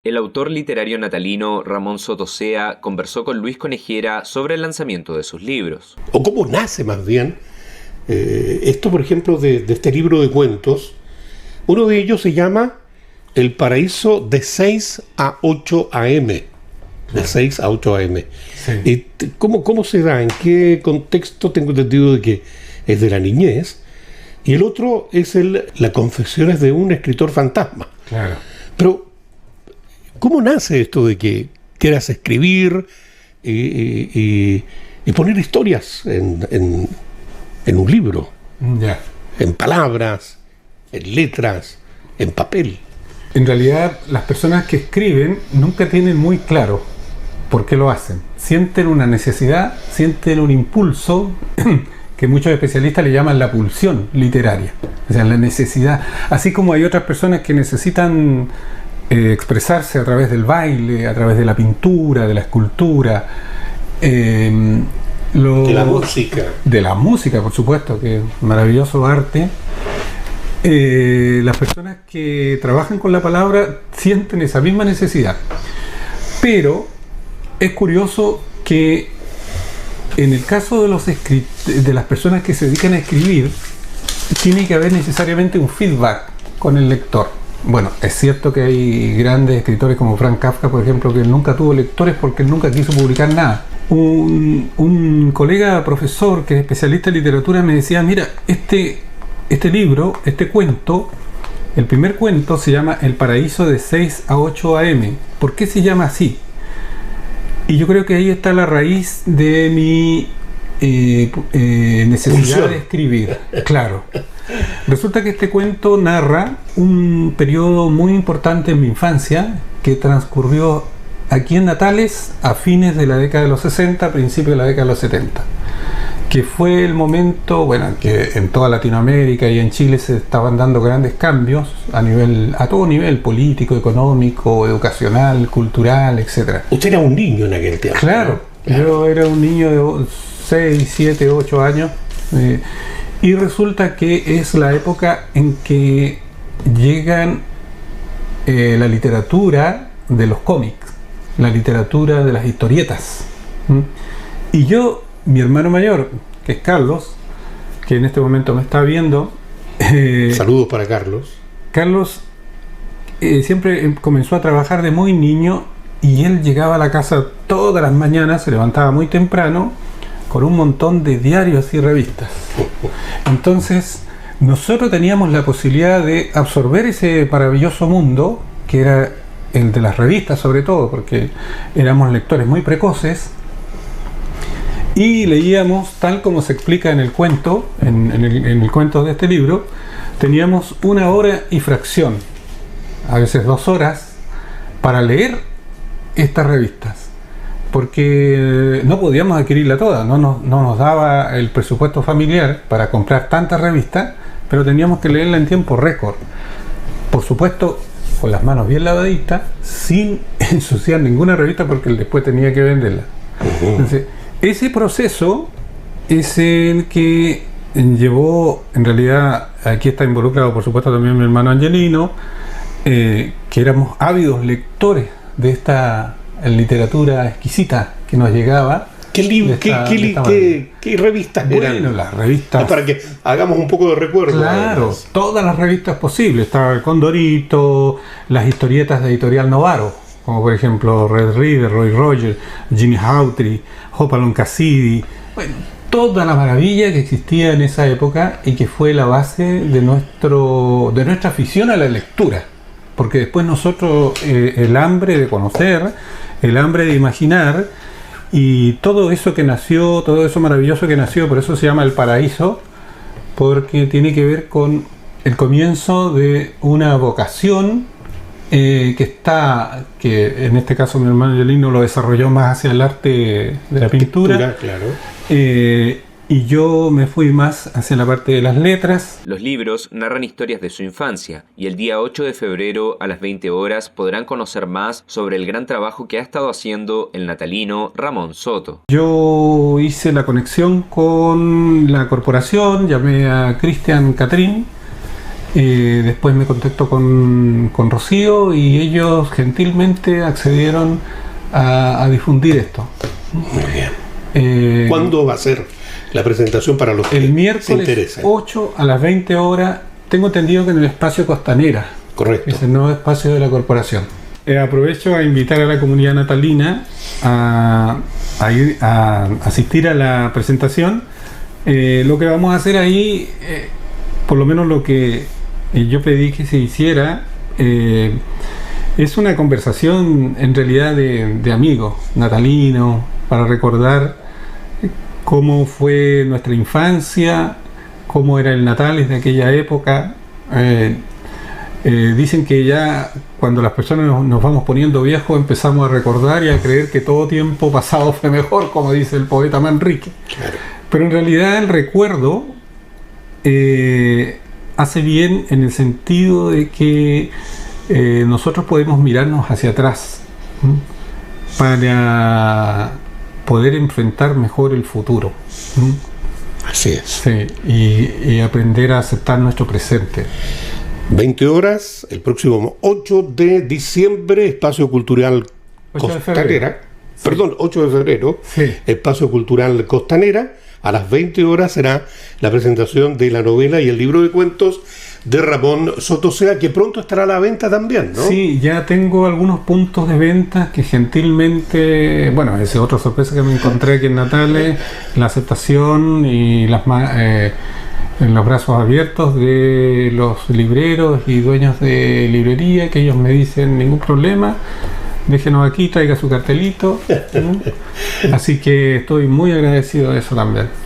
El autor literario natalino Ramón Soto Sea conversó con Luis Conejera sobre el lanzamiento de sus libros. O cómo nace más bien esto, por ejemplo, de este libro de cuentos. Uno de ellos se llama El paraíso de 6 a 8 a.m. De 6 a 8 a.m. Sí. ¿Cómo se da? ¿En qué contexto? Tengo entendido de que es de la niñez. Y el otro es la confesiones de un escritor fantasma. Claro. Pero, ¿cómo nace esto de que quieras escribir y poner historias en un libro? Ya. En palabras, en letras, en papel. En realidad, las personas que escriben nunca tienen muy claro por qué lo hacen. Sienten una necesidad, sienten un impulso que muchos especialistas le llaman la pulsión literaria. O sea, la necesidad. Así como hay otras personas que necesitan expresarse a través del baile, a través de la pintura, de la escultura, De la música. De la música, por supuesto, que es maravilloso arte. Las personas que trabajan con la palabra sienten esa misma necesidad. Pero es curioso que en el caso de las personas que se dedican a escribir, tiene que haber necesariamente un feedback con el lector. Bueno, es cierto que hay grandes escritores como Frank Kafka, por ejemplo, que nunca tuvo lectores porque él nunca quiso publicar nada. Un colega profesor que es especialista en literatura me decía, mira, este libro, este cuento, el primer cuento se llama El paraíso de 6 a 8 a.m. ¿Por qué se llama así? Y yo creo que ahí está la raíz de mi necesidad de escribir. Claro. Resulta que este cuento narra un periodo muy importante en mi infancia que transcurrió aquí en Natales a fines de la década de los 60, principios de la década de los 70. Que fue el momento, bueno, que en toda Latinoamérica y en Chile se estaban dando grandes cambios a todo nivel, político, económico, educacional, cultural, etc. Usted era un niño en aquel tiempo. Claro, ¿no? Yo era un niño de 6, 7, 8 años y resulta que es la época en que llegan la literatura de los cómics, la literatura de las historietas. Y yo, mi hermano mayor, que es Carlos, que en este momento me está viendo. Saludos para Carlos. Carlos siempre comenzó a trabajar de muy niño y él llegaba a la casa todas las mañanas, se levantaba muy temprano, con un montón de diarios y revistas. Entonces, nosotros teníamos la posibilidad de absorber ese maravilloso mundo, que era el de las revistas sobre todo, porque éramos lectores muy precoces, y leíamos tal como se explica en el cuento, en el cuento de este libro. Teníamos 1 hora y fracción, a veces 2 horas, para leer estas revistas, porque no podíamos adquirirla toda, no nos daba el presupuesto familiar para comprar tantas revistas, pero teníamos que leerla en tiempo récord. Por supuesto, con las manos bien lavaditas, sin ensuciar ninguna revista, porque después tenía que venderla. Entonces, ese proceso es el que llevó, en realidad, aquí está involucrado por supuesto también mi hermano Angelino, que éramos ávidos lectores de esta literatura exquisita que nos llegaba. ¿Qué revistas eran? Bueno, las revistas... Para que hagamos un poco de recuerdo. Claro, además. Todas las revistas posibles. Estaba el Condorito, las historietas de Editorial Novaro, como por ejemplo Red River, Roy Rogers, Jimmy Hawtrey, Hopalong Cassidy. Bueno, toda la maravilla que existía en esa época y que fue la base de nuestra afición a la lectura. Porque después nosotros, el hambre de conocer, el hambre de imaginar, y todo eso que nació, todo eso maravilloso que nació, por eso se llama El Paraíso, porque tiene que ver con el comienzo de una vocación que en este caso mi hermano Angelino lo desarrolló más hacia el arte de la pintura, claro. Y yo me fui más hacia la parte de las letras. Los libros narran historias de su infancia y el día 8 de febrero a las 20 horas podrán conocer más sobre el gran trabajo que ha estado haciendo el natalino Ramón Soto. Yo hice la conexión con la corporación, llamé a Cristian Catrín, Después me contacto con Rocío y ellos gentilmente accedieron a difundir esto. Muy bien. ¿Cuándo va a ser la presentación para los que el se miércoles interesen? 8 a las 20 horas. Tengo entendido que en el espacio Costanera. Correcto. Es el nuevo espacio de la corporación. Aprovecho a invitar a la comunidad natalina a asistir a la presentación. Lo que vamos a hacer ahí, por lo menos lo que yo pedí que se hiciera, es una conversación en realidad de amigos natalinos, para recordar cómo fue nuestra infancia, cómo era el Natal desde aquella época. Dicen que ya cuando las personas nos vamos poniendo viejos empezamos a recordar y a creer que todo tiempo pasado fue mejor, como dice el poeta Manrique. Claro. Pero en realidad el recuerdo hace bien en el sentido de que nosotros podemos mirarnos hacia atrás para poder enfrentar mejor el futuro. Así es. Sí, y aprender a aceptar nuestro presente. 20 horas, el próximo 8 de diciembre, Espacio Cultural 8 de Costanera. febrero. Perdón, 8 de febrero, Sí. Espacio Cultural Costanera. A las 20 horas será la presentación de la novela y el libro de cuentos de Ramón Sotosea, que pronto estará a la venta también, ¿no? Sí, ya tengo algunos puntos de venta que gentilmente, bueno, esa es otra sorpresa que me encontré aquí en Natales, la aceptación y en los brazos abiertos de los libreros y dueños de librería, que ellos me dicen ningún problema, déjenos aquí, traiga su cartelito. Así que estoy muy agradecido de eso también.